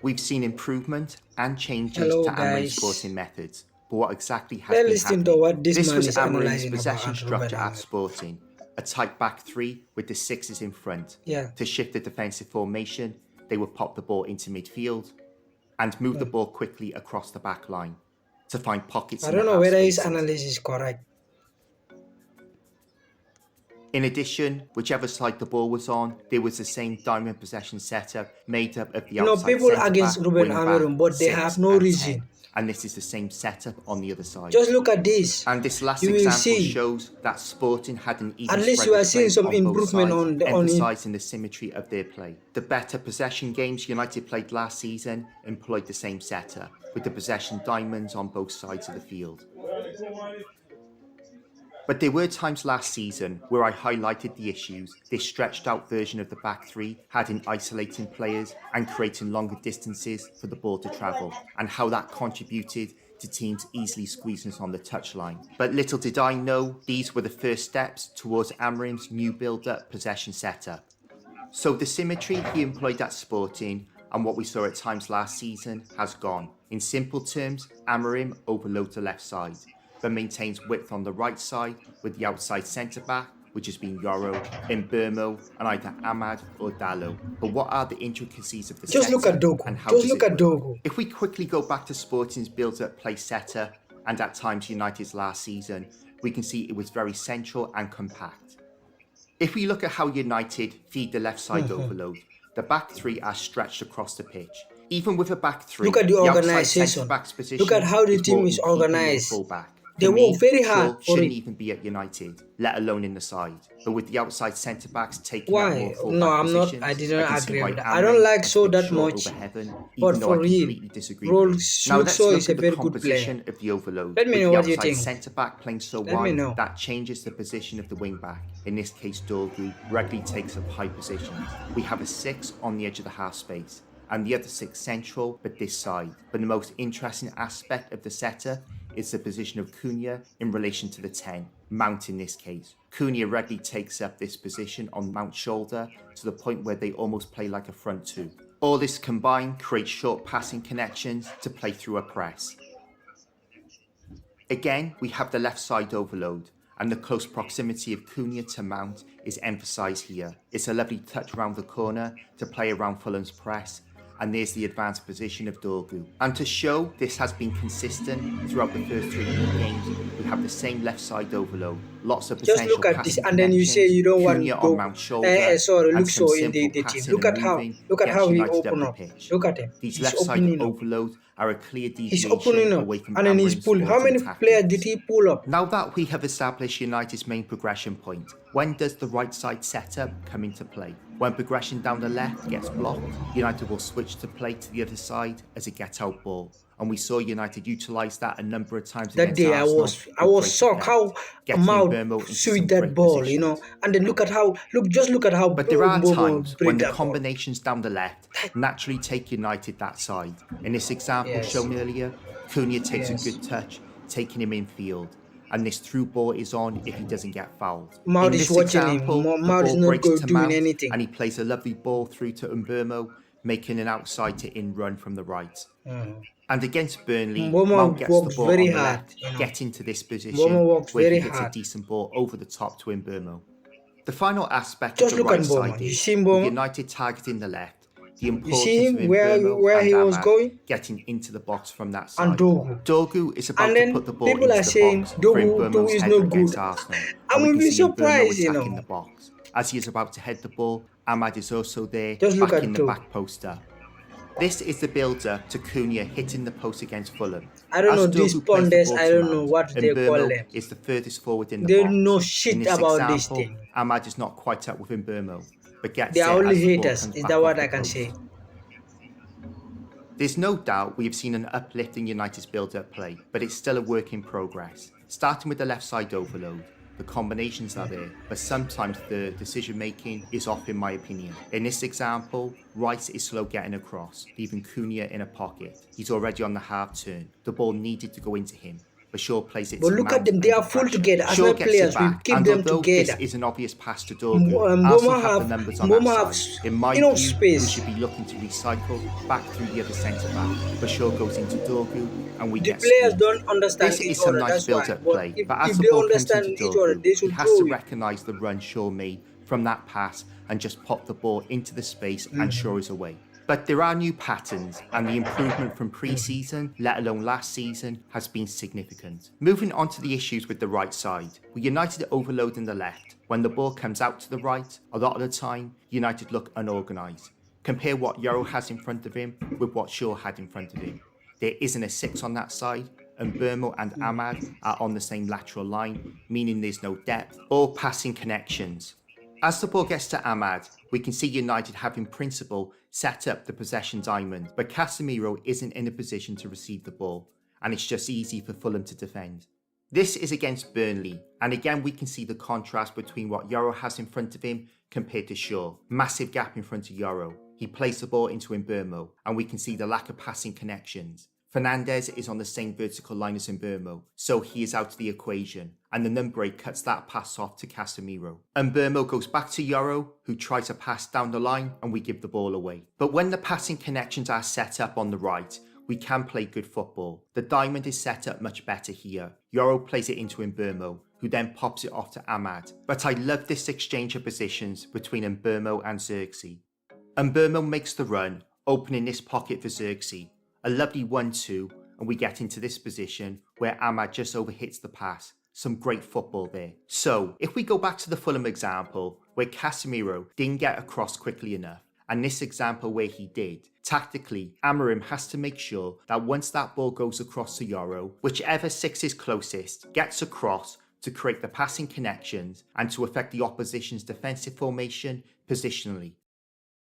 We've seen improvement and changes Hello to Amorim's guys. sporting methods, but what exactly has Let's been listen to happening? what this This man was is Amorim's analyzing possession about Ruben structure at Amorim. Sporting, a tight back three with the sixes in front. Yeah. To shift the defensive formation, they would pop the ball into midfield and move the ball quickly across the back line to find pockets I in the don't know half whether his spaces. analysis is correct. In addition, whichever side the ball was on, there was the same diamond possession setup made up of the outside People centre against back, Ruben wing Amorim, back, but they 6 have no and reason. 10. And this is the same setup on the other side. Just look at this. And this last You will example see. shows that Sporting had an even At least spread you are of seeing play some on both improvement sides, on it. emphasising the symmetry of their play. The better possession games United played last season employed the same setup, with the possession diamonds on both sides of the field. But there were times last season where I highlighted the issues this stretched out version of the back three had in isolating players and creating longer distances for the ball to travel, and how that contributed to teams easily squeezing us on the touchline. But little did I know these were the first steps towards Amorim's new build-up possession setup. So the symmetry he employed at Sporting and what we saw at times last season has gone. In simple terms, Amorim overloads the left side, but maintains width on the right side with the outside centre-back, which has been Yoro, Mbeumo, and either Ahmad or Dalot. But what are the intricacies of the Just look at Dogu. and how Just does look it at work? Dogu. If we quickly go back to Sporting's build-up play setup and at times United's last season, we can see it was very central and compact. If we look at how United feed the left side overload, the back three are stretched across the pitch. Even with a back three, Look at the outside organization. centre-back's position Look at how the is team more is in keeping with organized. full-back. They For me, work very hard Shaw for shouldn't it. even be at United, let alone in the side. But with the outside centre-backs taking out Why? more full-back No, I'm not. positions, I did not can see agree why with that. I Amorim don't like has Shaw picked that Shaw much. over Heaven, But even though I for real, completely disagree with it. Now let's Shaw look is a at the very good composition player. of the overload. Let me With know the what you outside think. centre-back playing so Let me know. wide, that changes the position of the wing-back. In this case, Dogu regularly takes up high positions. We have a 6 on the edge of the half space, and the other 6 central, but this side. But the most interesting aspect of the setup is the position of Cunha in relation to the 10, Mount in this case. Cunha regularly takes up this position on Mount's shoulder to the point where they almost play like a front two. All this combined creates short passing connections to play through a press. Again, we have the left side overload, and the close proximity of Cunha to Mount is emphasised here. It's a lovely touch around the corner to play around Fulham's press, and there's the advanced position of Dogu. And to show this has been consistent throughout the first 3 games, we have the same left side overload. Lots of potential Just look at this, passing and then you say you don't want Cunha Dogu. on Mount's shoulder, Sorry, and look some so in simple the team. passing Look at and how moving look at gets how he United open up up. the pitch. Look at him. These He's left side opening up. overloads are a clear He's deviation opening up, away from and then he's Amorim's pull. How many sporting players tactics. did he pull up? Now that we have established United's main progression point, when does the right side setup come into play? When progression down the left gets blocked, United will switch to play to the other side as a get-out ball. And we saw United utilise that a number of times That against day Arsenal. I was with shocked great how effect, getting Mount Mbeumo into some sweet that great ball, positions. and then look at how just look at how But there are Mbeumo times break when the that ball. combinations down the left naturally take United that side. In this example Yes. shown earlier, Cunha takes Yes. a good touch, taking him infield. And this through ball is on if he doesn't get fouled. Mount In is this watching him. example, the Mount is ball not breaks to doing Mount, anything. and he plays a lovely ball through to Mbeumo, making an outside to in run from the right. And against Burnley, Mbeumo Mount gets the works ball very on the hard, left, getting to this position Mbeumo works where very he hits hard. a decent ball over the top to Mbeumo. The final aspect Just of the look at right Mbeumo. side You is see with Mbeumo? United targeting the left, the You importance see him of where Mbeumo he and was Ahmad going? getting into the box from that side. And Dogu. Dogu is about And to then put the ball people into are the saying box for Dogu Mbeumo's is header not against good. Arsenal. I And we will can be see Mbeumo surprised, attacking the box. As he is about to head the ball, Ahmad is also there, Just look backing at the Dogu. back post up. This is the build-up to Cunha hitting the post against Fulham. I don't As know, these Dogu plays the pundits, ball I to don't know Mount, what they call Mbeumo them. is the furthest forward in the They box. know shit In this about example, this thing. Ahmad is not quite up with Mbeumo, but gets They it are only as the ball haters. comes Is back that off what the I can post. say? There's no doubt we have seen an uplift in United's build-up play, but it's still a work in progress. Starting with the left side overload, the combinations are there, but sometimes the decision-making is off in my opinion. In this example, Rice is slow getting across, leaving Cunha in a pocket. He's already on the half turn. The ball needed to go into him, but Shaw plays it But to look at Mount them, they under are full pressure. together. Shaw Arsenal gets players, it we back, keep and them although this together. is an obvious pass to Dorgu, Arsenal have the numbers on our Mboma have side. In my enough view, space. we should be looking to recycle back through the other centre-back, but Shaw goes into Dorgu, and we The get players squeezed. don't understand This each is some other, nice that's why. built-up But play, if but as the they ball comes understand into each other, Dorgu, they he should has throw to it. recognise the run Shaw made from that pass and just pop the ball into the space, and Shaw is away. But there are new patterns, and the improvement from pre-season, let alone last season, has been significant. Moving on to the issues with the right side, with United overloading the left. When the ball comes out to the right, a lot of the time, United look unorganised. Compare what Yoro has in front of him with what Shaw had in front of him. There isn't a 6 on that side, and Burmo and Ahmad are on the same lateral line, meaning there's no depth or passing connections. As the ball gets to Ahmad, we can see United have in principle set up the possession diamond, but Casemiro isn't in a position to receive the ball, and it's just easy for Fulham to defend. This is against Burnley, and again we can see the contrast between what Yoro has in front of him compared to Shaw. Massive gap in front of Yoro. He plays the ball into Mbeumo, and we can see the lack of passing connections. Fernandes is on the same vertical line as Mbeumo, so he is out of the equation, and the number 8 cuts that pass off to Casemiro. Mbeumo goes back to Yoro, who tries a pass down the line, and we give the ball away. But when the passing connections are set up on the right, we can play good football. The diamond is set up much better here. Yoro plays it into Mbeumo, who then pops it off to Ahmad. But I love this exchange of positions between Mbeumo and Xerxes. Mbeumo makes the run, opening this pocket for Xerxes. A lovely 1-2, and we get into this position where Ahmad just overhits the pass. Some great football there. So, if we go back to the Fulham example, where Casemiro didn't get across quickly enough, and this example where he did, tactically, Amorim has to make sure that once that ball goes across to Yoro, whichever 6 is closest gets across to create the passing connections and to affect the opposition's defensive formation positionally.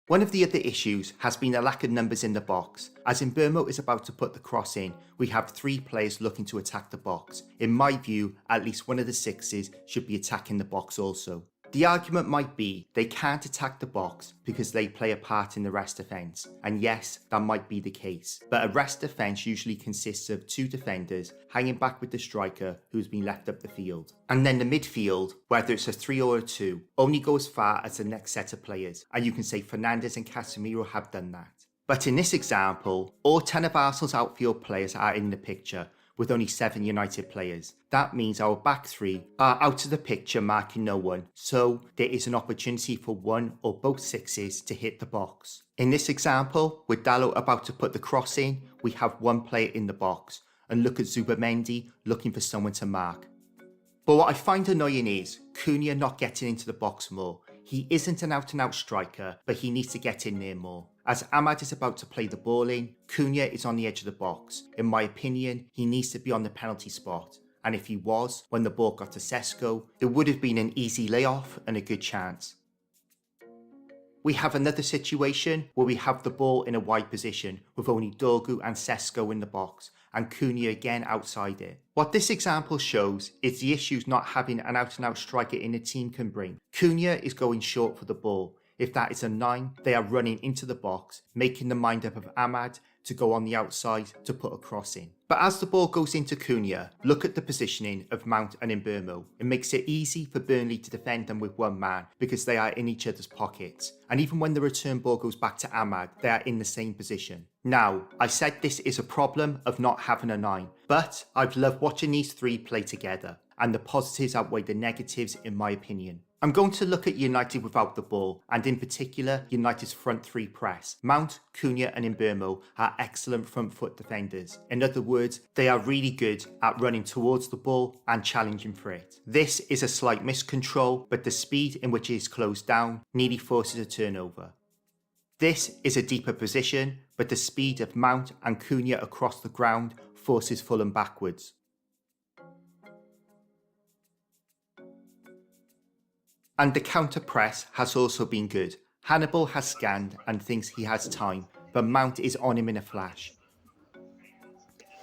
One of the other issues has been a lack of numbers in the box. As Mbeumo is about to put the cross in, we have 3 players looking to attack the box. In my view, at least one of the 6s should be attacking the box also. The argument might be they can't attack the box because they play a part in the rest defence, and yes, that might be the case. But a rest defence usually consists of 2 defenders hanging back with the striker who's been left up the field. And then the midfield, whether it's a 3 or a 2, only go as far as the next set of players, and you can say Fernandes and Casemiro have done that. But in this example, all 10 of Arsenal's outfield players are in the picture, with only 7 United players. That means our back 3 are out of the picture, marking no one, so there is an opportunity for one or both 6s to hit the box. In this example, with Dalot about to put the cross in, we have 1 player in the box, and look at Zubimendi looking for someone to mark. But what I find annoying is Cunha not getting into the box more. He isn't an out-and-out striker, but he needs to get in there more. As Ahmad is about to play the ball in, Cunha is on the edge of the box. In my opinion, he needs to be on the penalty spot. And if he was, when the ball got to Sesko, it would have been an easy layoff and a good chance. We have another situation where we have the ball in a wide position with only Dorgu and Sesko in the box and Cunha again outside it. What this example shows is the issues not having an out-and-out striker in a team can bring. Cunha is going short for the ball. If that is a 9, they are running into the box, making the mind up of Ahmad to go on the outside to put a cross in. But as the ball goes into Cunha, look at the positioning of Mount and Mbeumo. It makes it easy for Burnley to defend them with 1 man because they are in each other's pockets. And even when the return ball goes back to Ahmad, they are in the same position. Now, I said this is a problem of not having a 9, but I've loved watching these 3 play together, and the positives outweigh the negatives in my opinion. I'm going to look at United without the ball, and in particular, United's front 3 press. Mount, Cunha and Mbeumo are excellent front foot defenders. In other words, they are really good at running towards the ball and challenging for it. This is a slight miscontrol, but the speed in which it is closed down nearly forces a turnover. This is a deeper position, but the speed of Mount and Cunha across the ground forces Fulham backwards. And the counter press has also been good. Hannibal has scanned and thinks he has time, but Mount is on him in a flash.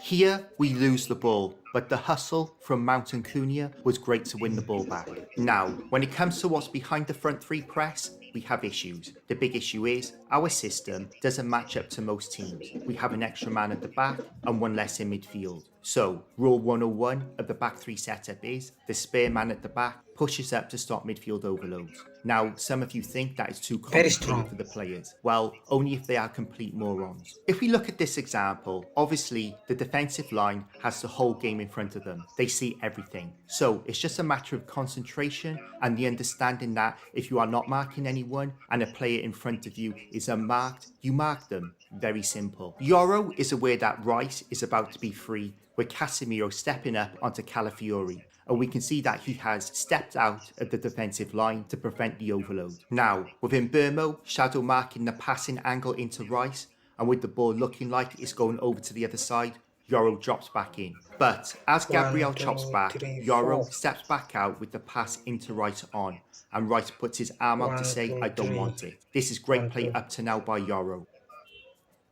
Here we lose the ball, but the hustle from Mount and Cunha was great to win the ball back. Now, when it comes to what's behind the front 3 press, we have issues. The big issue is our system doesn't match up to most teams. We have an extra man at the back and one less in midfield. So, rule 101 of the back three setup is the spare man at the back pushes up to stop midfield overloads. Now, some of you think that is too Very complicated strong. for the players. Well, only if they are complete morons. If we look at this example, obviously the defensive line has the whole game in front of them. They see everything. So it's just a matter of concentration and the understanding that if you are not marking anyone and a player in front of you is unmarked, you mark them. Very simple. Yoro is aware that Rice is about to be free, with Casemiro stepping up onto Calafiori, and we can see that he has stepped out of the defensive line to prevent the overload. Now, with Mbermo shadow marking the passing angle into Rice, and with the ball looking like it's going over to the other side, Yoro drops back in. But as Gabriel 1, chops 2, back, 3, Yoro 4. steps back out with the pass into Rice on, and Rice puts his arm out to 1, say, 2, I don't 3. want it. This is great 1, play 2. up to now by Yoro.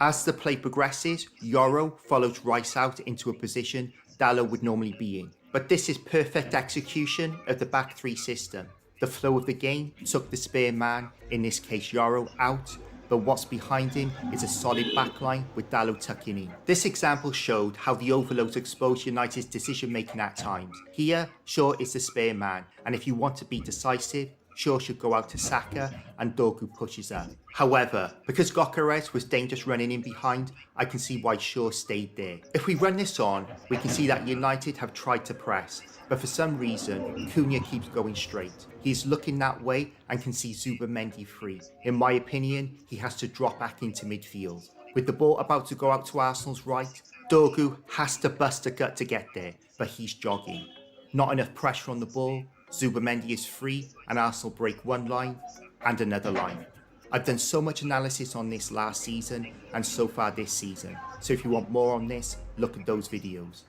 As the play progresses, Yoro follows Rice out into a position Dallo would normally be in. But this is perfect execution of the back three system. The flow of the game took the spare man, in this case Yoro, out, but what's behind him is a solid backline with Dallo tucking in. This example showed how the overloads exposed United's decision making at times. Here, Shaw is the spare man, and if you want to be decisive, Shaw should go out to Saka and Dorgu pushes up. However, because Gokares was dangerous running in behind, I can see why Shaw stayed there. If we run this on, we can see that United have tried to press, but for some reason, Cunha keeps going straight. He's looking that way and can see Zubimendi free. In my opinion, he has to drop back into midfield. With the ball about to go out to Arsenal's right, Dorgu has to bust a gut to get there, but he's jogging. Not enough pressure on the ball, Zubimendi is free and Arsenal break one line and another line. I've done so much analysis on this last season and so far this season, so if you want more on this, look at those videos.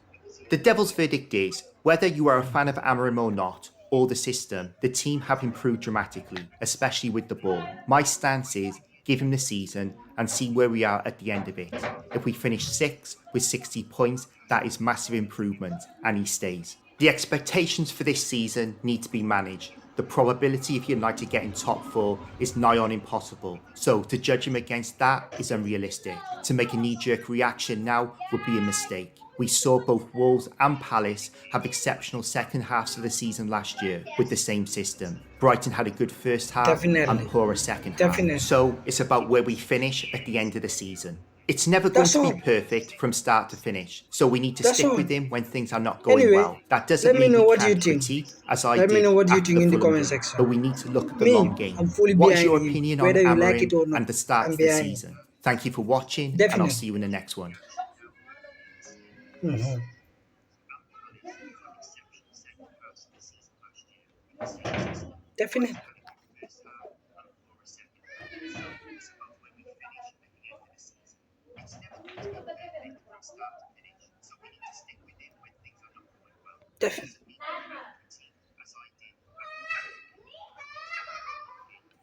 The devil's verdict is, whether you are a fan of Amorim or not, or the system, the team have improved dramatically, especially with the ball. My stance is, give him the season and see where we are at the end of it. If we finish 6th with 60 points, that is massive improvement, and he stays. The expectations for this season need to be managed. The probability of United getting top 4 is nigh on impossible, so to judge him against that is unrealistic. To make a knee-jerk reaction now would be a mistake. We saw both Wolves and Palace have exceptional second halves of the season last year with the same system. Brighton had a good first half and Definitely. poorer second Definitely. half. So it's about where we finish at the end of the season. It's never going That's to be all. perfect from start to finish, so we need to That's stick all. with him when things are not going Anyway, well. That doesn't let me mean know we what you can't think. critique, as I Let me did know what you after think the in the Fulham comment game, section. but we need to look at the Me, long game. I'm fully What is behind your you, opinion on whether you like it Amorim or not. and the start I'm to the behind you. season? Thank you for watching, and I'll Definitely. see you in the next one. Mhm. Definitely. Definitely.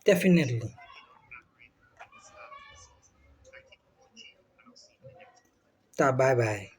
Definitely. Bye bye.